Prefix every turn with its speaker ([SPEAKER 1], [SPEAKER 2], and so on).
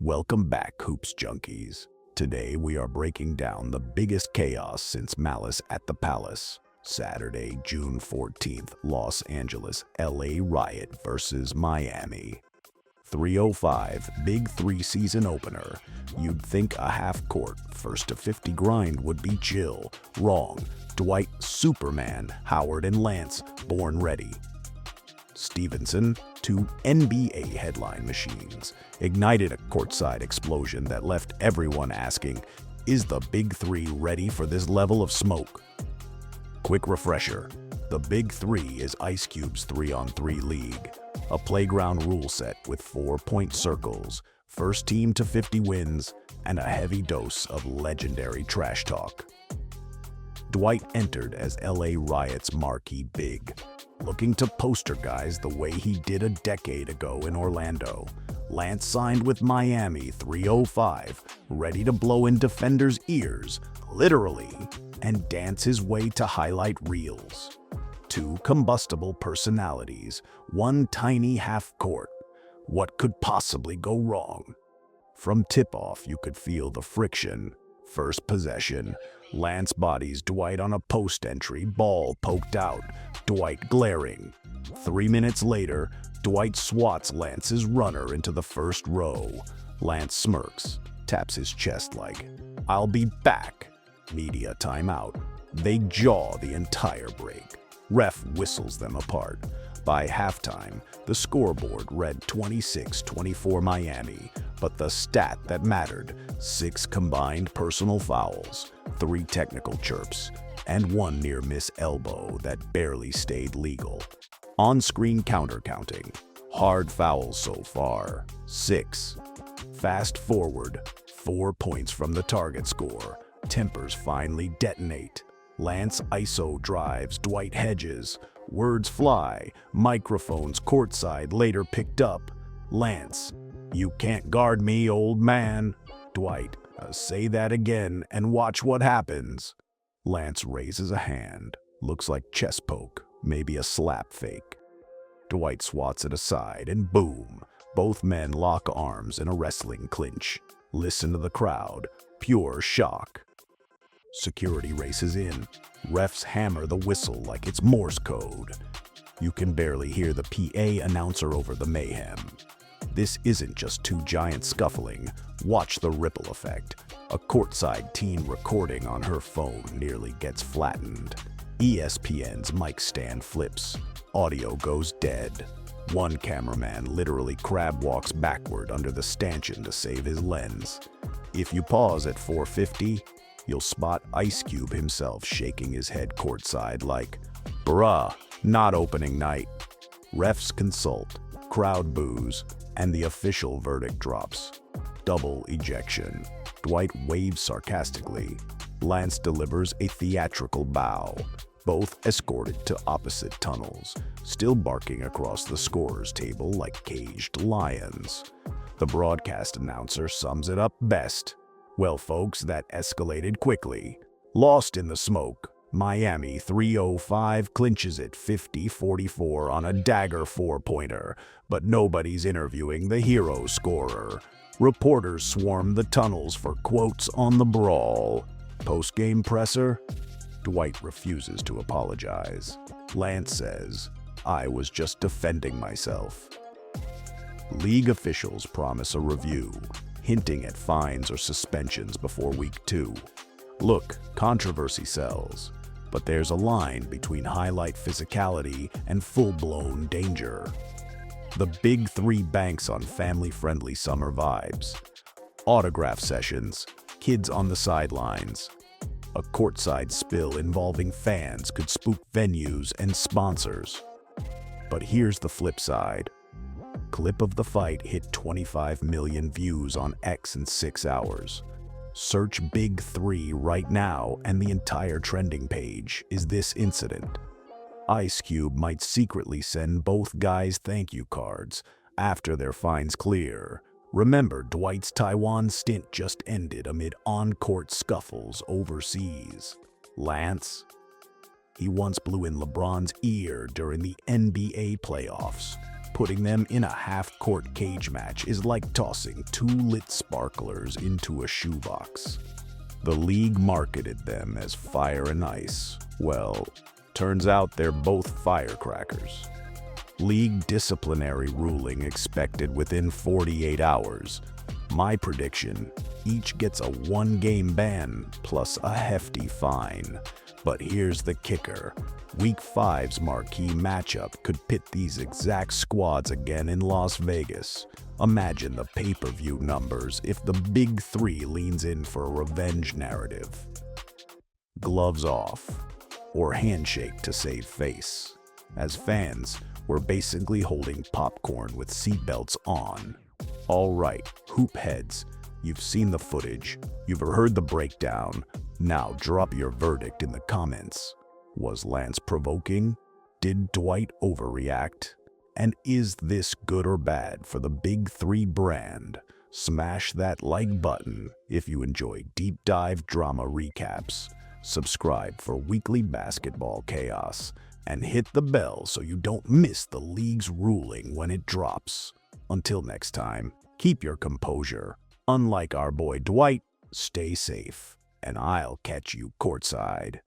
[SPEAKER 1] Welcome back, Hoops Junkies. Today we are breaking down the biggest chaos since Malice at the Palace. Saturday, June 14th, Los Angeles, LA Riot versus Miami. 305, Big 3 season opener. You'd think a half-court, first to 50 grind would be chill. Wrong. Dwight, Superman, Howard, and Lance, born ready. Stephenson, two NBA headline machines, ignited a courtside explosion that left everyone asking, is the Big 3 ready for this level of smoke? Quick refresher, the Big 3 is Ice Cube's 3-on-3 league, a playground rule set with 4-point circles, first team to 50 wins, and a heavy dose of legendary trash talk. Dwight entered as LA Riot's marquee big, looking to poster guys the way he did a decade ago in Orlando. Lance signed with Miami 305, ready to blow in defenders' ears, literally, and dance his way to highlight reels. Two combustible personalities, one tiny half-court. What could possibly go wrong? From tip-off, you could feel the friction. First possession, Lance bodies Dwight on a post entry, ball poked out, Dwight glaring. 3 minutes later, Dwight swats Lance's runner into the first row. Lance smirks, taps his chest like, "I'll be back." Media timeout. They jaw the entire break. Ref whistles them apart. By halftime, the scoreboard read 26-24 Miami, but the stat that mattered, 6 combined personal fouls, 3 technical chirps, and 1 near-miss elbow that barely stayed legal. On-screen counter-counting. Hard fouls so far, 6. Fast forward, 4 points from the target score. Tempers finally detonate. Lance ISO drives, Dwight hedges. Words fly, microphones courtside later picked up. Lance, "You can't guard me, old man." Dwight, "Say that again and watch what happens." Lance raises a hand, looks like chest poke, maybe a slap fake. Dwight swats it aside and boom, both men lock arms in a wrestling clinch. Listen to the crowd, pure shock. Security races in. Refs hammer the whistle like it's Morse code. You can barely hear the PA announcer over the mayhem. This isn't just two giants scuffling. Watch the ripple effect. A courtside teen recording on her phone nearly gets flattened. ESPN's mic stand flips. Audio goes dead. One cameraman literally crab walks backward under the stanchion to save his lens. If you pause at 450, you'll spot Ice Cube himself shaking his head courtside like, "Bruh, not opening night." Refs consult, crowd boos, and the official verdict drops. Double ejection. Dwight waves sarcastically. Lance delivers a theatrical bow. Both escorted to opposite tunnels, still barking across the scorer's table like caged lions. The broadcast announcer sums it up best. "Well, folks, that escalated quickly. Lost in the smoke. Miami 305 clinches it 50-44 on a dagger 4-pointer, but nobody's interviewing the hero scorer. Reporters swarm the tunnels for quotes on the brawl. Post-game presser?" Dwight refuses to apologize. Lance says, "I was just defending myself." League officials promise a review, hinting at fines or suspensions before week 2. Look, controversy sells, but there's a line between highlight physicality and full-blown danger. The Big 3 banks on family-friendly summer vibes. Autograph sessions, kids on the sidelines. A courtside spill involving fans could spook venues and sponsors. But here's the flip side. Clip of the fight hit 25 million views on X in 6 hours. Search Big 3 right now and the entire trending page is this incident. Ice Cube might secretly send both guys thank you cards after their fines clear. Remember, Dwight's Taiwan stint just ended amid on-court scuffles overseas. Lance? He once blew in LeBron's ear during the NBA playoffs. Putting them in a half-court cage match is like tossing two lit sparklers into a shoebox. The league marketed them as fire and ice. Well, turns out they're both firecrackers. League disciplinary ruling expected within 48 hours. My prediction, each gets a one-game ban plus a hefty fine. But here's the kicker. Week 5's marquee matchup could pit these exact squads again in Las Vegas. Imagine the pay-per-view numbers if the Big Three leans in for a revenge narrative. Gloves off, or handshake to save face. As fans, we're basically holding popcorn with seatbelts on. All right, hoop heads, you've seen the footage, you've heard the breakdown. Now drop your verdict in the comments. Was Lance provoking? Did Dwight overreact? And is this good or bad for the Big Three brand? Smash that like button if you enjoy deep dive drama recaps. Subscribe for weekly basketball chaos. And hit the bell so you don't miss the league's ruling when it drops. Until next time, keep your composure. Unlike our boy Dwight, stay safe, and I'll catch you courtside.